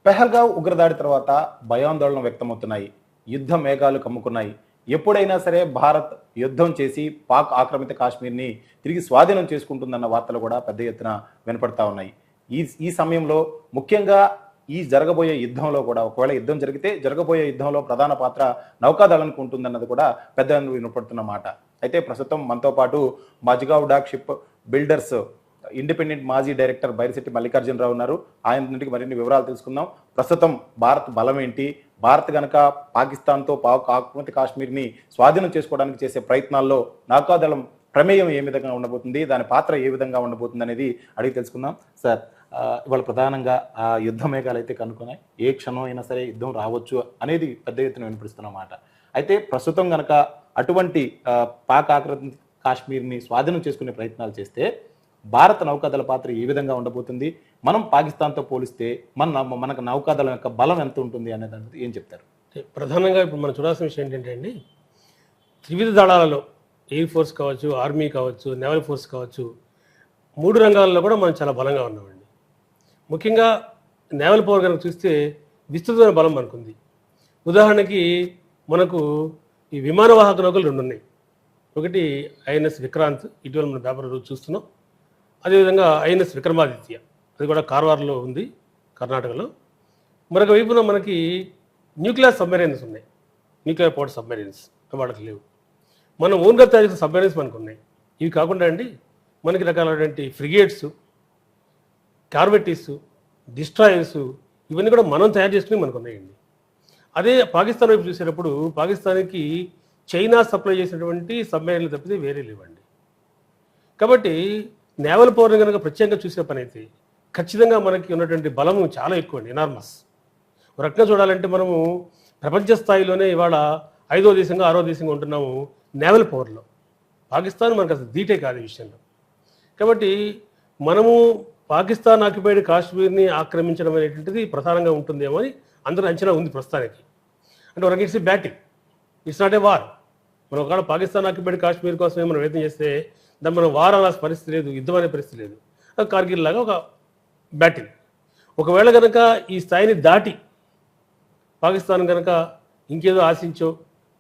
పెహల్గావ్ ఉగ్రదాడి తర్వాత భయాందోళన వ్యక్తమవుతున్నాయి. యుద్ధ మేఘాలు కమ్ముకున్నాయి. ఎప్పుడైనా సరే భారత్ యుద్ధం చేసి పాక్ ఆక్రమిత కాశ్మీర్‌ని తిరిగి స్వాధీనం చేసుకుంటుందన్న వార్తలు కూడా పెద్ద ఎత్తున వినపడతా ఉన్నాయి. ఈ ఈ సమయంలో ముఖ్యంగా ఈ జరగబోయే యుద్ధంలో కూడా ఒకవేళ యుద్ధం జరిగితే జరగబోయే యుద్ధంలో ప్రధాన పాత్ర నౌకాదళానికి ఉంటుందన్నది కూడా పెద్ద వినపడుతున్న మాట. అయితే ప్రస్తుతం మనతో పాటు Mazagon dock ship builders independent మాజీ డైరెక్టర్ బైరిశెట్టి మల్లికార్జునరావు ఉన్నారు. ఆయన నుండి మరిన్ని వివరాలు తెలుసుకుందాం. ప్రస్తుతం భారత్ బలం ఏంటి? భారత్ గనక పాకిస్తాన్‌తో పాక్ ఆక్రమిత కాశ్మీర్‌ని స్వాధీనం చేసుకోవడానికి చేసే ప్రయత్నాల్లో నౌకాదళం ప్రమేయం ఏ విధంగా ఉండబోతుంది? దాని పాత్ర ఏ విధంగా ఉండబోతుంది అనేది అడిగి తెలుసుకుందాం. సార్, ఇవాళ ప్రధానంగా యుద్ధ మేఘాలు అయితే కనుక్కున్నాయి. ఏ క్షణం అయినా సరే యుద్ధం రావచ్చు అనేది పెద్ద ఎత్తున వినిపిస్తున్న మాట. అయితే ప్రస్తుతం గనక అటువంటి పాక్ ఆక్రమిత కాశ్మీర్‌ని స్వాధీనం చేసుకునే ప్రయత్నాలు చేస్తే భారత నౌకాదళ పాత్ర ఏ విధంగా ఉండబోతుంది? మనం పాకిస్తాన్‌తో పోలిస్తే మనకు నౌకాదళం యొక్క బలం ఎంత ఉంటుంది అనేది ఏం చెప్తారు? ప్రధానంగా ఇప్పుడు మనం చూడాల్సిన విషయం ఏంటంటే అండి, త్రివిధ దళాలలో ఎయిర్ ఫోర్స్ కావచ్చు, ఆర్మీ కావచ్చు, నేవల్ ఫోర్స్ కావచ్చు, 3 రంగాల్లో కూడా మనం చాలా బలంగా ఉన్నామండి. ముఖ్యంగా నేవల్ పవర్ కనుక చూస్తే విస్తృతమైన బలం మనకుంది. ఉదాహరణకి మనకు ఈ విమానవాహక నౌకలు 2 ఉన్నాయి. ఒకటి ఐఎన్ఎస్ విక్రాంత్, ఇటీవల మన పేపర్ రోజు చూస్తున్నాం. అదేవిధంగా ఐఎన్ఎస్ విక్రమాదిత్య, అది కూడా కార్వార్లో ఉంది, కర్ణాటకలో. మరొక వైపున మనకి న్యూక్లియర్ సబ్మెరైన్స్ ఉన్నాయి, న్యూక్లియర్ పవర్డ్ సబ్మెరైన్స్ వాళ్ళకి లేవు. మనం ఓన్గా తయారు చేసిన సబ్మెరైన్స్ మనకు ఉన్నాయి. ఇవి కాకుండా అండి మనకి రకాలైనటువంటి ఫ్రిగేట్స్, కార్వెట్టీస్, డిస్ట్రాయర్స్, ఇవన్నీ కూడా మనం తయారు చేసుకుని మనకు ఉన్నాయండి. అదే పాకిస్తాన్ వైపు చూసేటప్పుడు పాకిస్తాన్కి చైనా సప్లై చేసినటువంటి సబ్మెరైన్లు తప్పితే వేరే లేవండి. కాబట్టి నేవల్ పవర్ని కనుక ప్రత్యేకంగా చూసే పని అయితే ఖచ్చితంగా మనకి ఉన్నటువంటి బలము చాలా ఎక్కువ అండి, ఎనార్మస్. ఒక రకంగా చూడాలంటే మనము ప్రపంచ స్థాయిలోనే ఇవాళ 5వ దేశంగా 6వ దేశంగా ఉంటున్నాము నేవల్ పవర్లో. పాకిస్తాన్ మనకు అసలు దీటే కాదు ఈ విషయంలో. కాబట్టి మనము పాకిస్తాన్ ఆక్యుపైడ్ కాశ్మీర్ని ఆక్రమించడం అనేటువంటిది ప్రధానంగా ఉంటుందేమో అని అందరూ అంచనా ఉంది ప్రస్తుతానికి. అంటే ఒక it's batting, it's not a war. మనం ఒకవేళ పాకిస్తాన్ ఆక్యుపైడ్ కాశ్మీర్ కోసం మనం ప్రయత్నం చేస్తే దాన్ని మనం వార్ అనే పరిస్థితి లేదు, యుద్ధం అనే పరిస్థితి లేదు. కార్గిల్ లాగా ఒక బ్యాటిల్. ఒకవేళ కనుక ఈ స్థాయిని దాటి పాకిస్తాన్ కనుక ఇంకేదో ఆశించో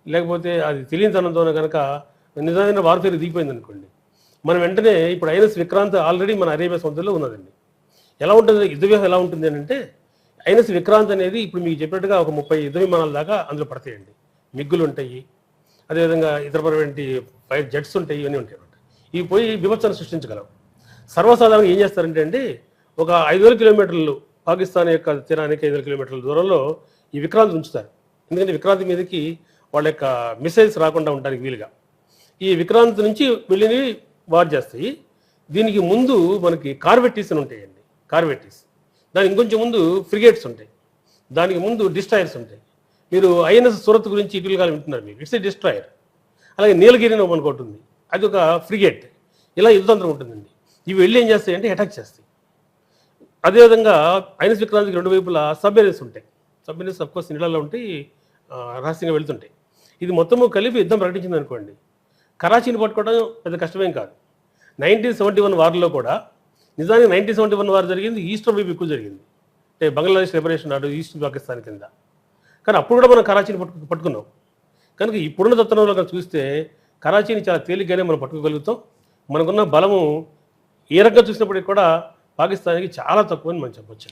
లేకపోతే అది తెలియనితనంతోనే కనుక నిజమైన వార్ఫేర్ దిగిపోయింది అనుకోండి, మనం వెంటనే ఇప్పుడు ఐఎన్ఎస్ విక్రాంత్ ఆల్రెడీ మన అరేబియా సముద్రంలో ఉన్నదండి. ఎలా ఉంటుంది యుద్ధ వ్యూహం? ఎలా ఉంటుంది అని అంటే, ఐఎన్ఎస్ విక్రాంత్ అనేది ఇప్పుడు మీకు చెప్పినట్టుగా ఒక 30 యుద్ధ విమానాల దాకా అందులో పడతాయండి. మిగ్గులు ఉంటాయి, అదేవిధంగా ఇతరమైనటువంటి ఫైర్ జెట్స్ ఉంటాయి, ఇవన్నీ ఉంటాయి అన్నమాట. ఇవి పోయి విమర్శను సృష్టించగలవు. సర్వసాధారణంగా ఏం చేస్తారంటే అండి, ఒక 5,000 కిలోమీటర్లు పాకిస్తాన్ యొక్క తీరానికి 5,000 కిలోమీటర్ల దూరంలో ఈ విక్రాంత్ ఉంచుతారు. ఎందుకంటే విక్రాంత్ మీదకి వాళ్ళ యొక్క మిసైల్స్ రాకుండా ఉండడానికి వీలుగా ఈ విక్రాంత్ నుంచి వెళ్ళి వార్ చేస్తాయి. దీనికి ముందు మనకి కార్వెట్టీస్ అని ఉంటాయండి, కార్వెట్టీస్. దానికి ఇంకొంచెం ముందు ఫ్రిగేట్స్ ఉంటాయి, దానికి ముందు డిస్ట్రాయర్స్ ఉంటాయి. మీరు ఐఎన్ఎస్ సూరత్ గురించి ఇటీవల కాలం వింటున్నారు మీరు, ఇట్స్ ఏ డిస్ట్రాయర్. అలాగే నీలగిరి అని మనకు ఉంటుంది, అది ఒక ఫ్రిగేట్. ఇలా యుద్ధతంత్రం ఉంటుందండి. ఇవి వెళ్ళి ఏం చేస్తాయంటే అటాక్ చేస్తాయి. అదేవిధంగా ఐఎన్ఎస్ విక్రాంత్కి 2 వైపులా సబ్మెరైన్స్ ఉంటాయి. సబ్మెరైన్స్ అఫ్కోర్స్ నీళ్ళలో ఉంటాయి, రహస్యంగా వెళ్తుంటాయి. ఇది మొత్తము కలిపి యుద్ధం ప్రకటించింది అనుకోండి, కరాచీని పట్టుకోవడం పెద్ద కష్టమేం కాదు. 1971 వార్లో కూడా నిజానికి 1971 వార్ జరిగింది ఈస్టర్ వైపు ఎక్కువ జరిగింది, అంటే బంగ్లాదేశ్ లిబరేషన్ నాడు ఈస్ట్ పాకిస్తాన్ కింద. కానీ అప్పుడు కూడా మనం కరాచీని పట్టుకున్నాం. కనుక ఇప్పుడున్న తత్వంలో కనుక చూస్తే కరాచీని చాలా తేలిగ్గానే మనం పట్టుకోగలుగుతాం. మనకున్న బలము ఏ రకంగా చూసినప్పటికీ కూడా పాకిస్తాన్కి చాలా తక్కువ అని మనం చెప్పొచ్చు.